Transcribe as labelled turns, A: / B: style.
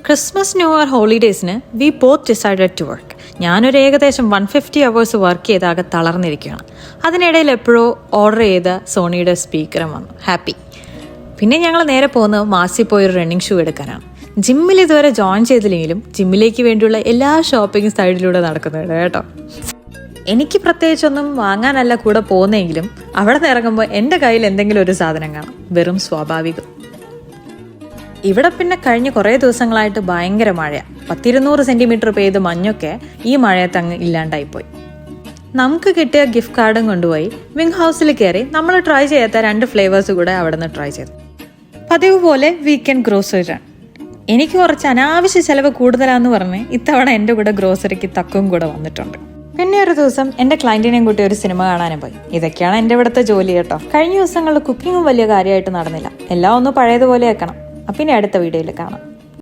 A: Christmas New Year ഹോളിഡേയ്സിന് we both decided to work. ഞാനൊരു ഏകദേശം 150 hours വർക്ക് ചെയ്താകെ തളർന്നിരിക്കുകയാണ്. അതിനിടയിൽ എപ്പോഴോ ഓർഡർ ചെയ്ത സോണിയുടെ സ്പീക്കറും വന്നു. ഹാപ്പി. പിന്നെ ഞങ്ങൾ നേരെ പോകുന്നത് മാസിൽ പോയൊരു റണ്ണിങ് ഷൂ എടുക്കാനാണ്. ജിമ്മിൽ ഇതുവരെ ജോയിൻ ചെയ്തില്ലെങ്കിലും ജിമ്മിലേക്ക് വേണ്ടിയുള്ള എല്ലാ ഷോപ്പിംഗ് സൈഡിലൂടെ നടക്കുന്നുണ്ട് കേട്ടോ. എനിക്ക് പ്രത്യേകിച്ചൊന്നും വാങ്ങാനല്ല കൂടെ പോകുന്നെങ്കിലും അവിടെ നിന്ന് ഇറങ്ങുമ്പോൾ എൻ്റെ കയ്യിൽ എന്തെങ്കിലും ഒരു സാധനം കാണാം. വെറും സ്വാഭാവികം. ഇവിടെ പിന്നെ കഴിഞ്ഞ കുറേ ദിവസങ്ങളായിട്ട് ഭയങ്കര മഴയാണ്. 100-200 സെൻറ്റിമീറ്റർ പെയ്ത് മഞ്ഞൊക്കെ ഈ മഴയത്ത് അങ്ങ് ഇല്ലാണ്ടായിപ്പോയി. നമുക്ക് കിട്ടിയ ഗിഫ്റ്റ് കാർഡും കൊണ്ടുപോയി വിങ് ഹൗസിൽ കയറി നമ്മൾ ട്രൈ ചെയ്യാത്ത 2 ഫ്ലേവേഴ്സ് കൂടെ അവിടെ നിന്ന് ട്രൈ ചെയ്തു. പതിവ് പോലെ വീക്കെൻഡ് ഗ്രോസറി റൺ. എനിക്ക് കുറച്ച് അനാവശ്യ ചിലവ് കൂടുതലാന്ന് പറഞ്ഞ് ഇത്തവണ എൻ്റെ കൂടെ ഗ്രോസറിക്ക് തക്കും കൂടെ വന്നിട്ടുണ്ട്. പിന്നെ ഒരു ദിവസം എൻ്റെ ക്ലയൻറ്റിനെയും കൂട്ടി ഒരു സിനിമ കാണാനും പോയി. ഇതൊക്കെയാണ് എൻ്റെ ഇവിടുത്തെ ജോലി കേട്ടോ. കഴിഞ്ഞ ദിവസങ്ങളിൽ കുക്കിങ്ങും വലിയ കാര്യമായിട്ട് നടന്നില്ല. എല്ലാം ഒന്ന് പഴയതുപോലെ ആക്കണം. അപ്പം ഇനി അടുത്ത വീഡിയോയിൽ കാണാം.